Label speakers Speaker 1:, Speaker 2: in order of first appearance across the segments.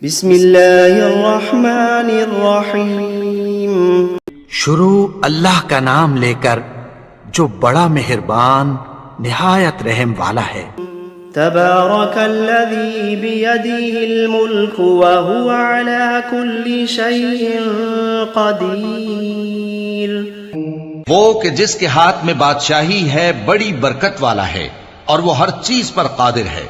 Speaker 1: بسم اللہ الرحمن الرحیم۔
Speaker 2: شروع اللہ کا نام لے کر جو بڑا مہربان نہایت رحم والا ہے۔
Speaker 1: تبارک الذی بیدہ الملک وہو علی کل شیء قدیر۔
Speaker 3: وہ کہ جس کے ہاتھ میں بادشاہی ہے بڑی برکت والا ہے اور وہ ہر چیز پر قادر ہے۔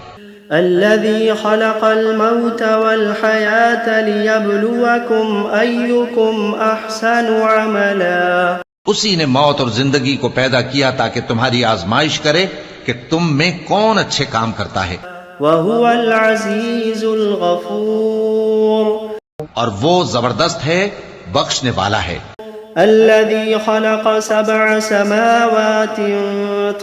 Speaker 1: الذي خلق الموت والحياة ليبلوكم أيكم أحسن عملا۔
Speaker 3: اسی نے موت اور زندگی کو پیدا کیا تاکہ تمہاری آزمائش کرے کہ تم میں کون اچھے کام کرتا ہے۔
Speaker 1: وهو العزيز الغفور۔
Speaker 3: اور وہ زبردست ہے، بخشنے والا ہے۔
Speaker 1: الذي خلق سبع سماوات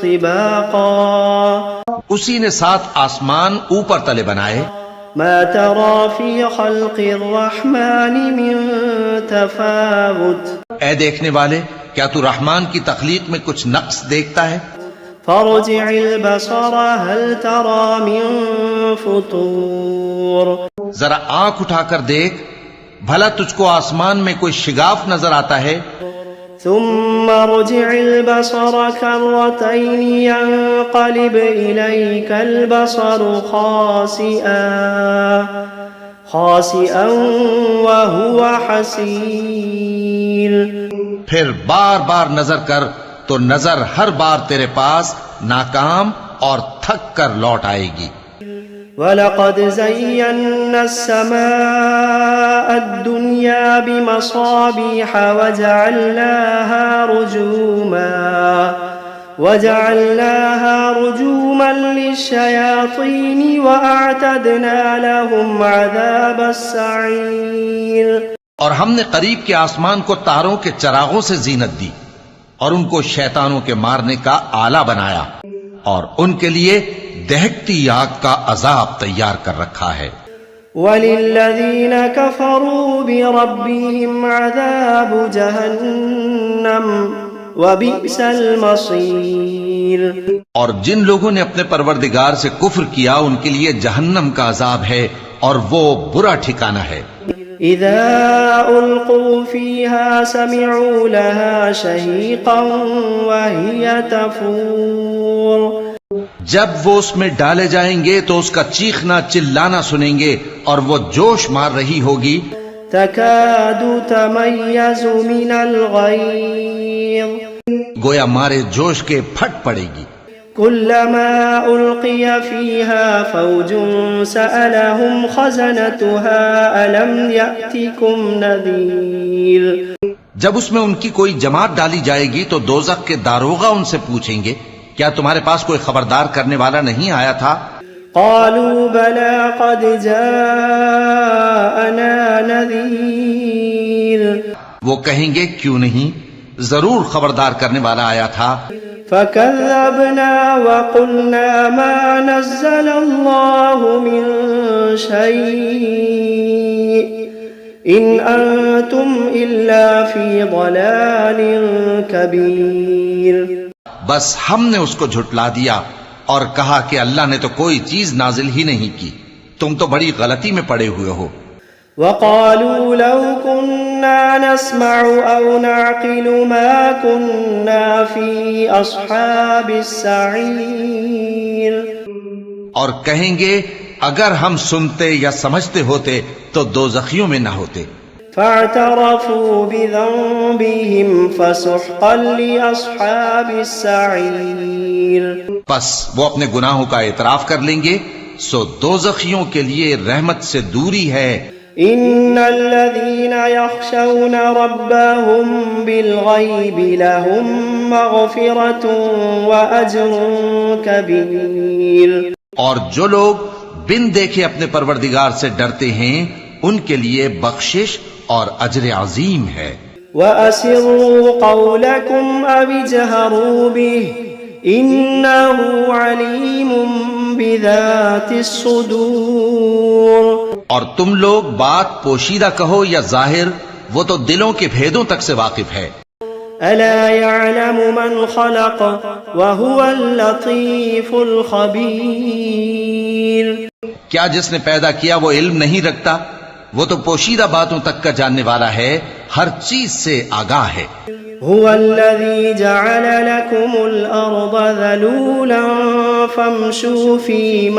Speaker 1: طباقا۔
Speaker 3: اسی نے 7 آسمان اوپر تلے بنائے۔
Speaker 1: ما ترى في خلق الرحمن من تفاوت۔
Speaker 3: اے دیکھنے والے، کیا تو رحمان کی تخلیق میں کچھ نقص دیکھتا ہے؟
Speaker 1: فارجع البصر هل ترى من فطور۔
Speaker 3: ذرا آنکھ اٹھا کر دیکھ، بھلا تجھ کو آسمان میں کوئی شگاف نظر آتا ہے؟
Speaker 1: ثم ارجع البصر كرتين ينقلب إليك البصر خاسئا وهو حسير۔
Speaker 3: پھر بار بار نظر کر تو نظر ہر بار تیرے پاس ناکام اور تھک کر لوٹ آئے گی۔
Speaker 1: وَلَقَدْ زَيَّنَّا السَّمَاءَ الدُّنْيَا بِمَصَابِيحَ وَجَعَلْنَاهَا رُجُومًا لِلشَّيَاطِينِ وَأَعْتَدْنَا لَهُمْ عَذَابَ السَّعِيرِ۔
Speaker 3: اور ہم نے قریب کے آسمان کو تاروں کے چراغوں سے زینت دی اور ان کو شیطانوں کے مارنے کا آلہ بنایا، اور ان کے لیے دہکتی آگ کا عذاب تیار کر رکھا ہے۔
Speaker 1: وَلِلَّذِينَ كَفَرُوا بِرَبِّهِمْ عَذَابُ جَهَنَّمَ وَبِئْسَ الْمَصِيرُ۔
Speaker 3: اور جن لوگوں نے اپنے پروردگار سے کفر کیا ان کے لیے جہنم کا عذاب ہے اور وہ برا ٹھکانہ ہے۔
Speaker 1: اذا القوا فيها سمعوا لها شهيقا وهي تفور۔
Speaker 3: جب وہ اس میں ڈالے جائیں گے تو اس کا چیخنا چلانا سنیں گے اور وہ جوش مار رہی ہوگی۔
Speaker 1: تكاد تميز من الغيظ۔
Speaker 3: گویا مارے جوش کے پھٹ پڑے گی۔
Speaker 1: كلما ألقي فيها فوج سألهم خزنتها ألم يأتكم نذير۔ جب
Speaker 3: اس میں ان کی کوئی جماعت ڈالی جائے گی تو دوزخ کے داروغہ ان سے پوچھیں گے، کیا تمہارے پاس کوئی خبردار کرنے والا نہیں آیا تھا؟
Speaker 1: قالوا بلى قد جاءنا نذير۔
Speaker 3: وہ کہیں گے کیوں نہیں، ضرور خبردار کرنے والا آیا تھا۔
Speaker 1: فكذبنا وقلنا ما نزل الله من شيء إن أنتم إلا في ضلال كبير۔
Speaker 3: بس ہم نے اس کو جھٹلا دیا اور کہا کہ اللہ نے تو کوئی چیز نازل ہی نہیں کی، تم تو بڑی غلطی میں پڑے ہوئے ہو۔
Speaker 1: وقالوا لو كنا نسمع أو نعقل ما كنا في أصحاب السعير۔ اور
Speaker 3: کہیں گے اگر ہم سنتے یا سمجھتے ہوتے تو دوزخیوں میں نہ ہوتے۔
Speaker 1: فاعترفوا بذنبهم فسحقا لأصحاب السعير۔
Speaker 3: پس وہ اپنے گناہوں کا اعتراف کر لیں گے، سو دوزخیوں کے لیے رحمت سے دوری ہے۔
Speaker 1: ان الذين يخشون ربهم بالغيب لهم مغفرة واجر كبير۔
Speaker 3: اور جو لوگ بن دیکھے اپنے پروردگار سے ڈرتے ہیں ان کے لیے بخشش اور اجر عظیم ہے۔
Speaker 1: وَأَسِرُّوا قَوْلَكُمْ أَوِ اجْهَرُوا بِهِ إِنَّهُ عَلِيمٌ بِذَاتِ الصُّدُورِ۔
Speaker 3: اور تم لوگ بات پوشیدہ کہو یا ظاہر، وہ تو دلوں کے بھیدوں تک سے واقف ہے۔
Speaker 1: أَلَا يَعْلَمُ مَنْ خَلَقَ وَهُوَ اللَّطِيفُ الْخَبِيرُ۔
Speaker 3: کیا جس نے پیدا کیا وہ علم نہیں رکھتا وہ تو پوشیدہ باتوں تک کا جاننے والا ہے، ہر چیز سے آگاہ ہے۔
Speaker 1: هو الذي جعل لكم الأرض ذلولا فامشوا في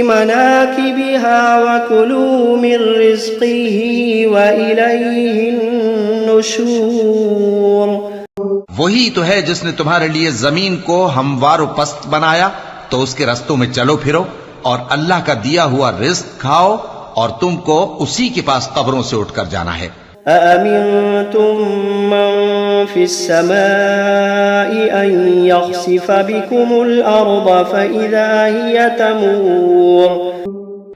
Speaker 1: مناكبها وكلوا من رزقه وإليه النشور۔
Speaker 3: وہی تو ہے جس نے تمہارے لیے زمین کو ہموار و پست بنایا، تو اس کے رستوں میں چلو پھرو اور اللہ کا دیا ہوا رزق کھاؤ، اور تم کو اسی کے پاس قبروں سے اٹھ کر جانا ہے۔
Speaker 1: أأمنتم من في السماء أن يخسف بكم الأرض فإذا هي تمور۔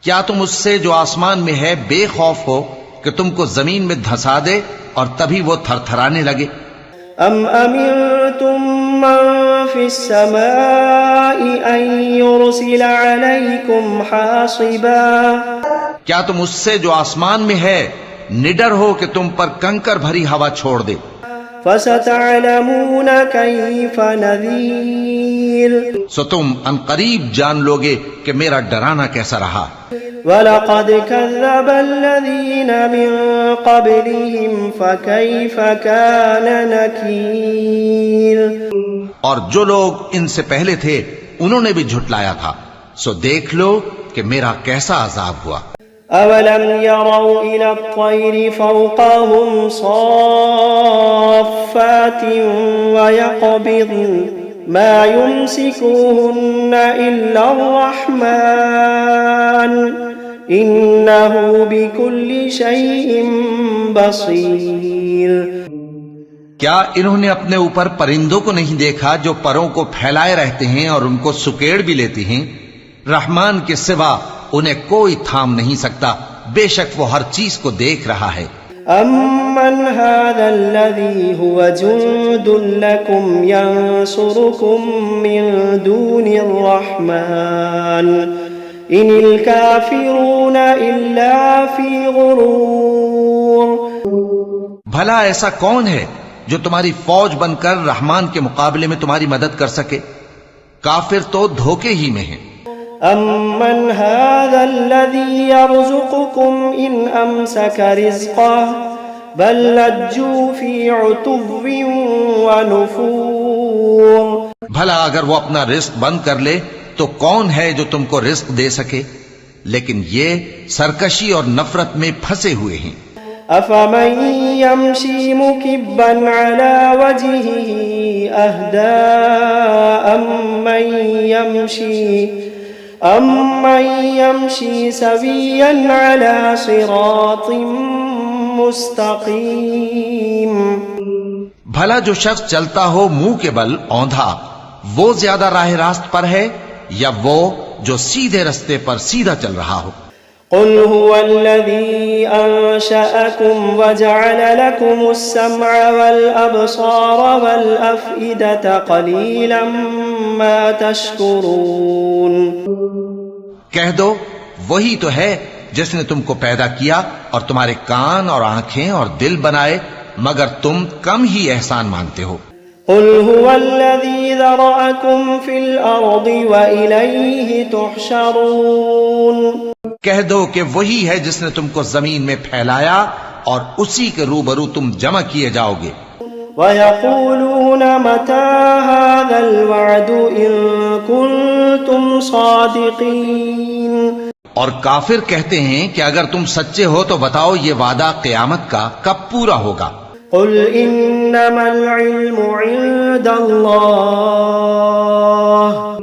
Speaker 3: کیا تم اس سے جو آسمان میں ہے بے خوف ہو کہ تم کو زمین میں دھسا دے اور تبھی وہ تھر تھرانے لگے؟
Speaker 1: أم أمنتم من في السماء أن يرسل عليكم حاصبا۔
Speaker 3: کیا تم اس سے جو آسمان میں ہے نڈر ہو کہ تم پر کنکر بھری ہوا چھوڑ دے؟
Speaker 1: فستعلمون كيف نذير۔
Speaker 3: سو تم عنقریب جان لوگے کہ میرا ڈرانا کیسا رہا۔
Speaker 1: وَلَقَدْ كَذَّبَ الَّذِينَ مِن قَبْلِهِمْ فَكَيْفَ كَانَ نَكِيرٌ۔
Speaker 3: اور جو لوگ ان سے پہلے تھے انہوں نے بھی جھٹلایا تھا، سو دیکھ لو کہ میرا کیسا عذاب ہوا۔
Speaker 1: أَوَلَمْ يَرَوْا إِلَى الطَّيْرِ فَوْقَهُمْ صَافَّاتٍ وَيَقْبِضْنَ مَا يُمْسِكُهُنَّ إِلَّا الرَّحْمَنُ إِنَّهُ بِكُلِّ شَيْءٍ بَصِيرٌ۔
Speaker 3: کیا انہوں نے اپنے اوپر پرندوں کو نہیں دیکھا جو پروں کو پھیلائے رہتے ہیں اور ان کو سکیڑ بھی لیتی ہیں؟ رحمان کے سوا انہیں کوئی تھام نہیں سکتا، بے شک وہ ہر چیز کو دیکھ رہا ہے۔
Speaker 1: أَمَّنْ هَذَا الَّذِي هُوَ جُندٌ لَكُمْ يَنْصُرُكُمْ مِنْ دُونِ الرَّحْمَنِ إِنِ الْكَافِرُونَ إِلَّا فِي غُرُورٍ۔
Speaker 3: بھلا ایسا کون ہے جو تمہاری فوج بن کر رحمان کے مقابلے میں تمہاری مدد کر سکے؟ کافر تو دھوکے ہی میں ہیں۔
Speaker 1: أَمَّنْ هَذَا الَّذِي يَرْزُقُكُمْ إِنْ أَمْسَكَ رِزْقَهُ بَلْ لَجُّوا فِي عُتُوٍّ وَنُفُورٍ۔
Speaker 3: بھلا اگر وہ اپنا رزق بند کر لے تو کون ہے جو تم کو رزق دے سکے؟ لیکن یہ سرکشی اور نفرت میں پھنسے ہوئے ہیں۔
Speaker 1: أَفَمَن يَمْشِي مُكِبًّا عَلَى وَجْهِهِ أَهْدَىٰ أَمَّن يَمْشِي سَوِيًّا عَلَى صِرَاطٍ مُسْتَقِيمٍ۔
Speaker 3: بھلا جو شخص چلتا ہو منہ کے بل اوندھا، وہ زیادہ راہ راست پر ہے یا وہ جو سیدھے رستے پر سیدھا چل رہا ہو؟
Speaker 1: قل هو الذي أنشأكم وجعل لكم السمع والأبصار والأفئدة قليلا ما تشكرون۔
Speaker 3: کہہ دو وہی تو ہے جس نے تم کو پیدا کیا اور تمہارے کان اور آنکھیں اور دل بنائے، مگر تم کم ہی احسان مانتے ہو۔
Speaker 1: قل هو الذي ذرأكم في الأرض وإليه تحشرون۔
Speaker 3: کہہ دو کہ وہی ہے جس نے تم کو زمین میں پھیلایا اور اسی کے روبرو تم جمع کیے جاؤ گے۔
Speaker 1: وَيَقُولُونَ مَتَى هَذَا الْوَعْدُ إِن كُنتُمْ صَادِقِينَ۔
Speaker 3: اور کافر کہتے ہیں کہ اگر تم سچے ہو تو بتاؤ یہ وعدہ قیامت کا کب پورا ہوگا؟
Speaker 1: قُلْ إِنَّمَا الْعِلْمُ عِندَ اللَّهِ۔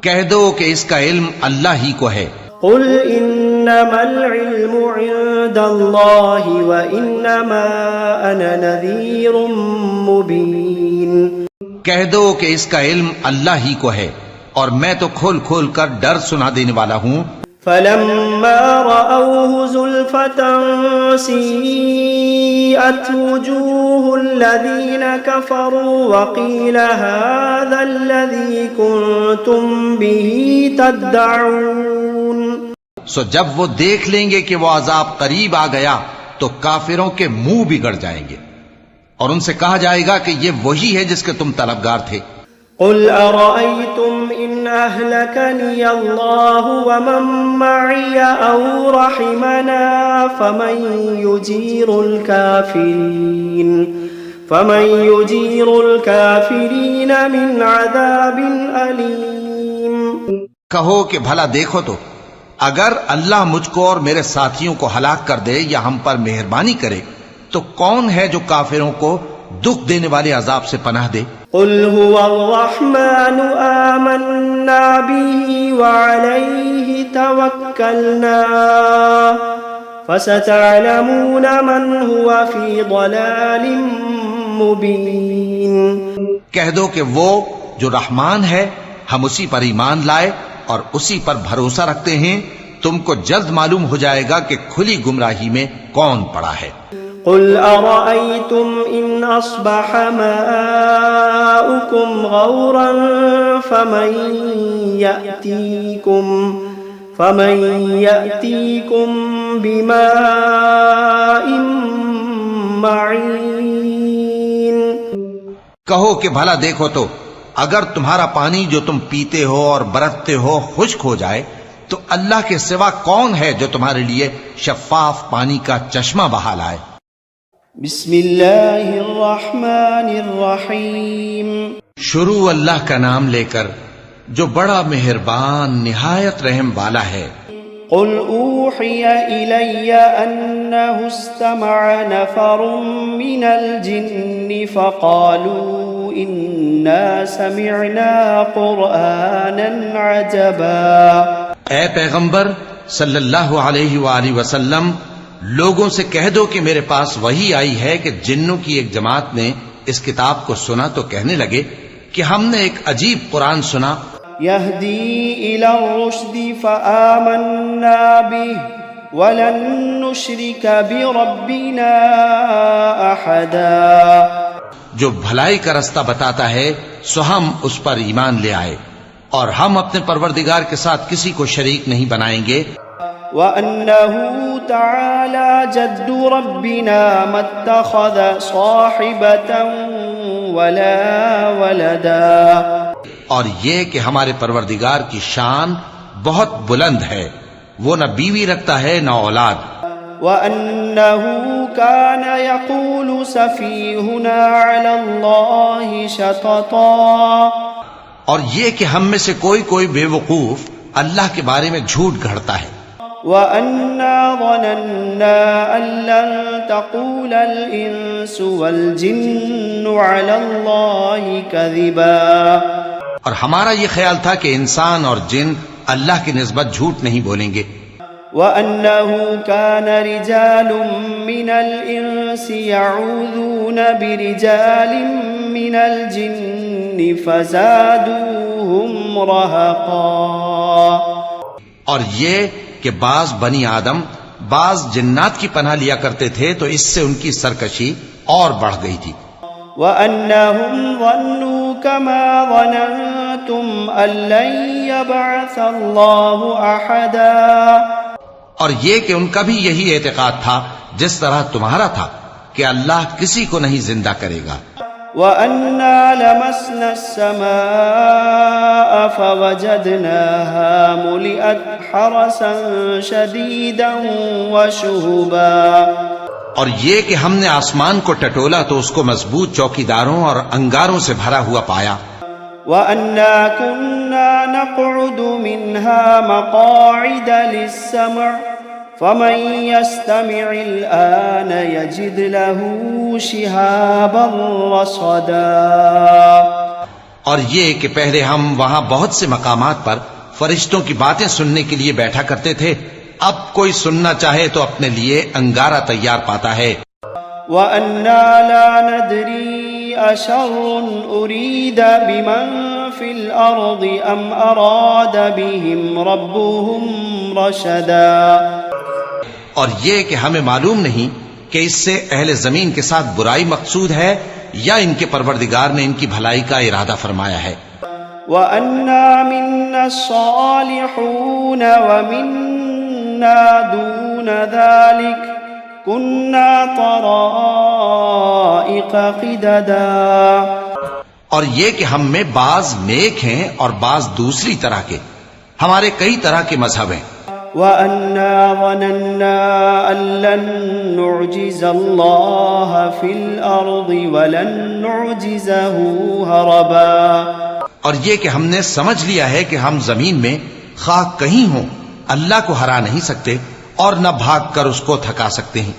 Speaker 3: کہہ دو کہ اس کا علم اللہ ہی کو ہے۔
Speaker 1: قُلْ إِنَّمَا الْعِلْمُ عِندَ اللَّهِ وَإِنَّمَا أَنَا نَذِيرٌ مُبِينٌ۔ کہہ
Speaker 3: دو کہ اس کا علم اللہ ہی کو ہے اور میں تو کھول کھول کر ڈر سنا دینے والا ہوں۔
Speaker 1: فَلَمَّا رَأَوْهُ زُلْفَةً سِيئَتْ وُجُوهُ الَّذِينَ كَفَرُوا وَقِيلَ هَذَا الَّذِي كُنتُمْ بِهِ تَدَّعُونَ۔
Speaker 3: سو جب وہ دیکھ لیں گے کہ وہ عذاب قریب آ گیا تو کافروں کے منہ بگڑ جائیں گے اور ان سے کہا جائے گا کہ یہ وہی ہے جس کے تم طلبگار تھے۔
Speaker 1: قل أرأيتم إن أهلكني الله ومن معي أو رحمنا فمن يجير الكافرين من عذاب أليم.
Speaker 3: کہو کہ بھلا دیکھو تو اگر اللہ مجھ کو اور میرے ساتھیوں کو ہلاک کر دے یا ہم پر مہربانی کرے تو کون ہے جو کافروں کو دکھ دینے والے عذاب سے پناہ دے؟
Speaker 1: قل هو الرحمن آمنا به وعليه توكلنا فستعلمون من هو في ضلال مبين.
Speaker 3: کہہ دو کہ وہ جو رحمان ہے ہم اسی پر ایمان لائے اور اسی پر بھروسہ رکھتے ہیں، تم کو جلد معلوم ہو جائے گا کہ کھلی گمراہی میں کون پڑا ہے.
Speaker 1: قل أرأيتم إن أصبح ماؤكم غورا فمن يأتيكم بماء معين.
Speaker 3: کہو کہ بھلا دیکھو تو اگر تمہارا پانی جو تم پیتے ہو اور برتتے ہو خشک ہو جائے تو اللہ کے سوا کون ہے جو تمہارے لیے شفاف پانی کا چشمہ بہا لائے.
Speaker 1: بسم اللہ الرحمن الرحیم.
Speaker 3: شروع اللہ کا نام لے کر جو بڑا مہربان نہایت رحم والا ہے.
Speaker 1: قل اوحی الی انہ استمع نفر من الجن فقالوا انا سمعنا قرآنا عجبا.
Speaker 3: اے پیغمبر صلی اللہ علیہ وآلہ وسلم، لوگوں سے کہہ دو کہ میرے پاس وحی آئی ہے کہ جنوں کی ایک جماعت نے اس کتاب کو سنا تو کہنے لگے کہ ہم نے ایک عجیب قرآن سنا.
Speaker 1: یہدی الی الرشد فآمنا به ولن نشرک بربنا احدا.
Speaker 3: جو بھلائی کا رستہ بتاتا ہے سو ہم اس پر ایمان لے آئے اور ہم اپنے پروردگار کے ساتھ کسی کو شریک نہیں بنائیں گے.
Speaker 1: وَأَنَّهُ تَعَالَى جَدُّ رَبِّنَا مَا اتَّخَذَ صَاحِبَةً وَلَا وَلَدًا. اور
Speaker 3: یہ کہ ہمارے پروردگار کی شان بہت بلند ہے، وہ نہ بیوی رکھتا ہے نہ اولاد.
Speaker 1: وَأَنَّهُ كَانَ يَقُولُ سَفِيهُنَا عَلَى اللَّهِ شَطَطًا.
Speaker 3: اور یہ کہ ہم میں سے کوئی بے وقوف اللہ کے بارے میں جھوٹ گھڑتا ہے.
Speaker 1: وَأَنَّا ظَنَنَّا أَن لَّن تَقُولَ الْإِنسُ وَالْجِنُّ عَلَى اللَّهِ كَذِبًا.
Speaker 3: اور ہمارا یہ خیال تھا کہ انسان اور جن اللہ کی نسبت جھوٹ نہیں بولیں گے.
Speaker 1: وَأَنَّهُ كَانَ رِجَالٌ مِّنَ الْإِنسِ يَعُوذُونَ بِرِجَالٍ مِّنَ الْجِنِّ فَزَادُوهُمْ رَهَقًا. اور یہ کہ بعض بنی آدم بعض جنات کی پناہ لیا کرتے تھے تو اس سے ان کی سرکشی اور بڑھ گئی تھی. وَأَنَّهُمْ ظَنُّوا كَمَا ظَنَنتُمْ أَن لَّن يَبْعَثَ اللَّهُ أَحَدًا.
Speaker 3: اور یہ کہ ان کا بھی یہی اعتقاد تھا جس طرح تمہارا تھا کہ اللہ کسی کو نہیں زندہ کرے گا.
Speaker 1: وَأَنَّا لَمَسْنَا السَّمَاءَ فَوَجَدْنَاهَا مُلِئَتْ حَرَسًا شَدِيدًا وَشُهُبًا.
Speaker 3: اور یہ کہ ہم نے آسمان کو ٹٹولا تو اس کو مضبوط چوکیداروں اور انگاروں سے بھرا ہوا پایا.
Speaker 1: وَأَنَّا كُنَّا نَقْعُدُ مِنْهَا مَقَاعِدَ لِلسَّمْعِ فَمَن يَسْتَمِعِ الْآنَ يَجِدْ لَهُ شِهَابًا رَّصَدًا.
Speaker 3: اور یہ کہ پہلے ہم وہاں بہت سے مقامات پر فرشتوں کی باتیں سننے کے لیے بیٹھا کرتے تھے، اب کوئی سننا چاہے تو اپنے لیے انگارہ تیار پاتا ہے.
Speaker 1: وَأَنَّا لَا نَدْرِي أَشَرٌ أُرِيدَ بِمَن فِي الْأَرْضِ أَمْ أَرَادَ بِهِمْ رَبُّهُمْ رَشَدًا.
Speaker 3: اور یہ کہ ہمیں معلوم نہیں کہ اس سے اہل زمین کے ساتھ برائی مقصود ہے یا ان کے پروردگار نے ان کی بھلائی کا ارادہ فرمایا ہے.
Speaker 1: وَأَنَّا مِنَّا الصَّالِحُونَ وَمِنَّا دُونَ ذَلِكَ كُنَّا طَرَائِقَ قِدَدًا.
Speaker 3: اور یہ کہ ہم میں بعض نیک ہیں اور بعض دوسری طرح کے. ہمارے کئی طرح کے مذہب ہیں.
Speaker 4: وَأَنَّا ظَنَنَّا أَن لَّن نُّعْجِزَ اللَّهَ فِي الْأَرْضِ وَلَن نُّعْجِزَهُ هَرَبًا.
Speaker 3: اور یہ کہ ہم نے سمجھ لیا ہے کہ ہم زمین میں خواہ کہیں ہوں اللہ کو ہرا نہیں سکتے اور نہ بھاگ کر اس کو تھکا سکتے ہیں.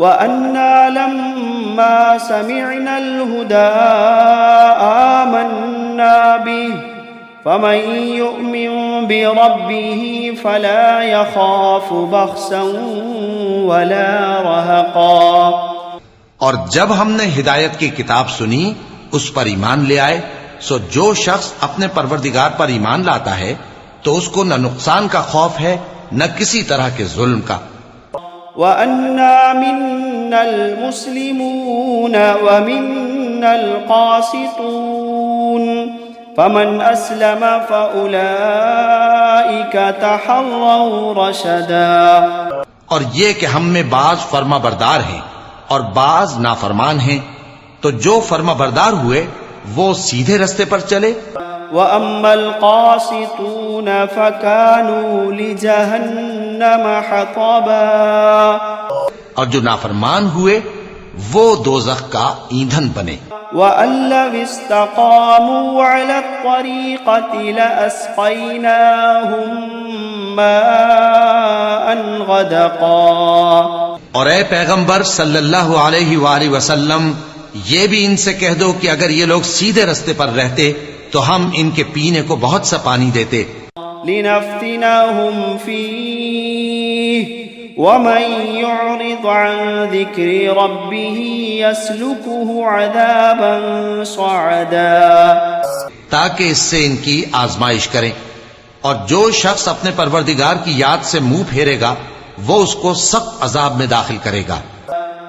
Speaker 4: وَأَنَّا لَمَّا سَمِعْنَا الْهُدَىٰ آمَنَّا بِهِ فَمَن يُؤْمِن بِرَبِّهِ فَلَا يَخَافُ بَخْسًا وَلَا رَهَقًا.
Speaker 3: اور جب ہم نے ہدایت کی کتاب سنی اس پر ایمان لے آئے، سو جو شخص اپنے پروردگار پر ایمان لاتا ہے تو اس کو نہ نقصان کا خوف ہے نہ کسی طرح کے ظلم کا.
Speaker 4: وَأَنَّا مِنَّا الْمُسْلِمُونَ وَمِنَّا الْقَاسِطُونَ فَمَنْ أَسْلَمَ فَأُولَئِكَ تَحَرَّوْا رَشَدًا.
Speaker 3: اور یہ کہ ہم میں بعض فرما بردار ہیں اور بعض نافرمان ہیں، تو جو فرما بردار ہوئے وہ سیدھے رستے پر چلے.
Speaker 4: وَأَمَّا الْقَاسِطُونَ فَكَانُوا لِجَهَنَّمَ حَطَبًا.
Speaker 3: اور جو نافرمان ہوئے وہ دوزخ کا ایندھن بنے.
Speaker 4: وَأَن لَّوِ اسْتَقَامُوا عَلَى الطَّرِيقَةِ لَأَسْقَيْنَاهُم مَّاءً غَدَقًا.
Speaker 3: اور اے پیغمبر صلی اللہ علیہ وآلہ وسلم، یہ بھی ان سے کہہ دو کہ اگر یہ لوگ سیدھے رستے پر رہتے تو ہم ان کے پینے کو بہت سا پانی دیتے.
Speaker 4: لِنَفْتِنَهُمْ فِيهِ وَمَن يُعْرِضْ عَن ذِكْرِ رَبِّهِ يَسْلُكْهُ عَذَابًا صَعَدًا.
Speaker 3: تاکہ اس سے ان کی آزمائش کریں، اور جو شخص اپنے پروردگار کی یاد سے منہ پھیرے گا وہ اس کو سخت عذاب میں داخل کرے گا.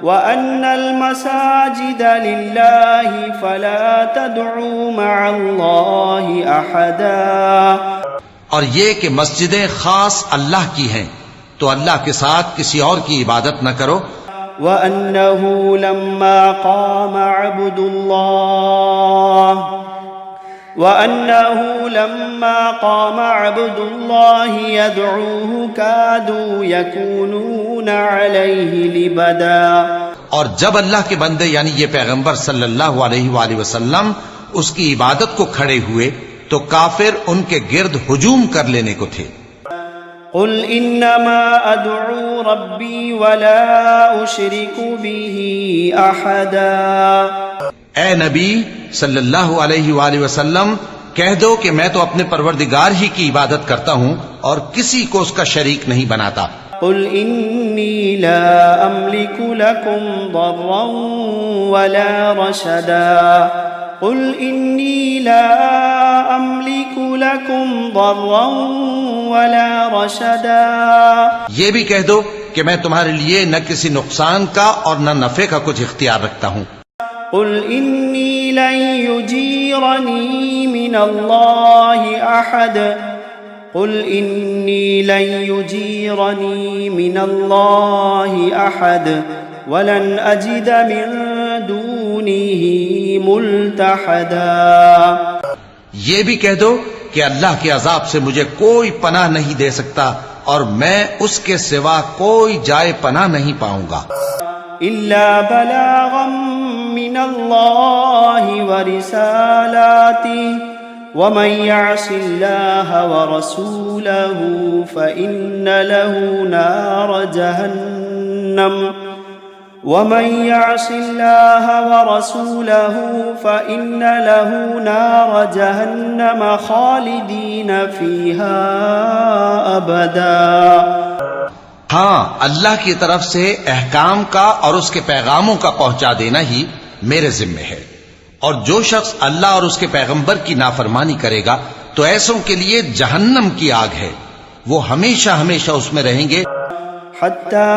Speaker 4: وَأَنَّ الْمَسَاجِدَ لِلَّهِ فَلَا تَدْعُوا مَعَ اللَّهِ أَحَدًا.
Speaker 3: اور یہ کہ مسجدیں خاص اللہ کی ہیں تو اللہ کے ساتھ کسی اور کی عبادت نہ کرو.
Speaker 4: وَأَنَّهُ لَمَّا قَامَ عَبْدُ اللَّهِ يَدْعُوهُ كَادُوا يَكُونُونَ عَلَيْهِ لِبَدًا.
Speaker 3: اور جب اللہ کے بندے یعنی یہ پیغمبر صلی اللہ علیہ وآلہ وسلم اس کی عبادت کو کھڑے ہوئے تو کافر ان کے گرد ہجوم کر لینے کو تھے.
Speaker 4: قُلْ إِنَّمَا أَدْعُو رَبِّي وَلَا أُشْرِكُ بِهِ أَحَدًا.
Speaker 3: اے نبی صلی اللہ علیہ وآلہ وسلم، کہہ دو کہ میں تو اپنے پروردگار ہی کی عبادت کرتا ہوں اور کسی کو اس کا شریک نہیں بناتا.
Speaker 4: قُلْ إِنِّي لَا أَمْلِكُ لَكُمْ ضَرًّا وَلَا رَشَدًا. قُلْ إِنِّي لَا أَمْلِكُ لَكُمْ ضَرًّا وَلَا رَشَدًا.
Speaker 3: یہ بھی کہہ دو کہ میں تمہارے لیے نہ کسی نقصان کا اور نہ نفع کا کچھ اختیار رکھتا ہوں.
Speaker 4: قُلْ إِنِّي لَن يُجِيرَنِي مِنَ اللَّهِ أَحَدٌ. قُلْ إِنِّي لَن يُجِيرَنِي مِنَ اللَّهِ أَحَدٌ وَلَنْ أَجِدَ مِن دُونِهِ مُلْتَحَدًا.
Speaker 3: یہ بھی کہہ دو کہ اللہ کے عذاب سے مجھے کوئی پناہ نہیں دے سکتا اور میں اس کے سوا کوئی جائے پناہ نہیں پاؤں گا.
Speaker 4: إِلَّا بَلَاغًا مِّنَ اللَّهِ وَرِسَالَاتِهِ وَمَن يَعْصِ اللَّهَ وَرَسُولَهُ فَإِنَّ لَهُ نَارَ جَهَنَّمَ وَمَن يَعْصِ اللَّهَ وَرَسُولَهُ فَإِنَّ لَهُ نَارَ جَهَنَّمَ خَالِدِينَ فِيهَا أَبَدًا.
Speaker 3: ہاں، اللہ کی طرف سے احکام کا اور اس کے پیغاموں کا پہنچا دینا ہی میرے ذمے ہے، اور جو شخص اللہ اور اس کے پیغمبر کی نافرمانی کرے گا تو ایسوں کے لیے جہنم کی آگ ہے، وہ ہمیشہ ہمیشہ اس میں رہیں گے.
Speaker 4: حتى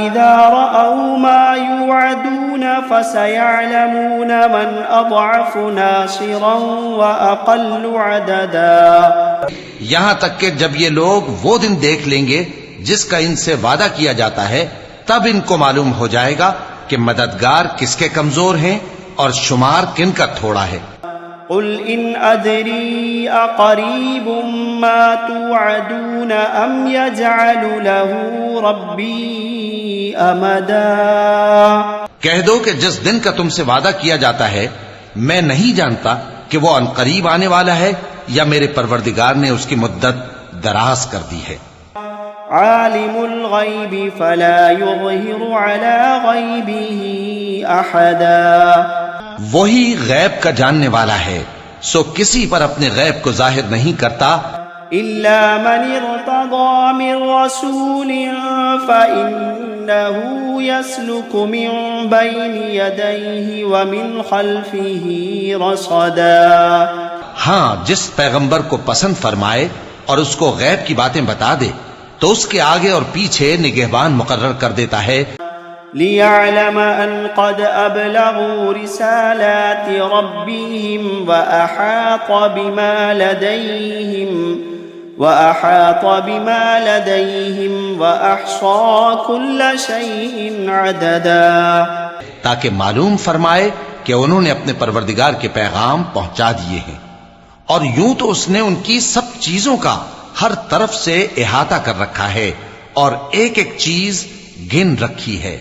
Speaker 4: إذا رأوا ما يوعدون فسيعلمون من أضعف ناصرا وأقل عددا.
Speaker 3: یہاں تک کہ جب یہ لوگ وہ دن دیکھ لیں گے جس کا ان سے وعدہ کیا جاتا ہے، تب ان کو معلوم ہو جائے گا کہ مددگار کس کے کمزور ہیں اور شمار کن کا تھوڑا ہے.
Speaker 4: قل إن أدري أقريب ما توعدون أم يجعل له ربي أمدا
Speaker 3: کہہ دو کہ جس دن کا تم سے وعدہ کیا جاتا ہے میں نہیں جانتا کہ وہ عنقریب آنے والا ہے یا میرے پروردگار نے اس کی مدت دراز کر دی ہے.
Speaker 4: عالم الغیب فلا يظہر على غیبه احدا
Speaker 3: وہی غیب کا جاننے والا ہے سو کسی پر اپنے غیب کو ظاہر نہیں کرتا
Speaker 4: الا من ارتضى من رسول فإنه يسلك من بين يديه ومن خلفه رصدا.
Speaker 3: ہاں جس پیغمبر کو پسند فرمائے اور اس کو غیب کی باتیں بتا دے تو اس کے آگے اور پیچھے نگہبان مقرر کر دیتا ہے.
Speaker 4: ليعلم أن قد أبلغوا رسالات ربهم وأحاط بما لديهم وأحصى كل شيء عددا.
Speaker 3: تاکہ معلوم فرمائے کہ انہوں نے اپنے پروردگار کے پیغام پہنچا دیے ہیں اور یوں تو اس نے ان کی سب چیزوں کا ہر طرف سے احاطہ کر رکھا ہے اور ایک ایک چیز گن رکھی ہے.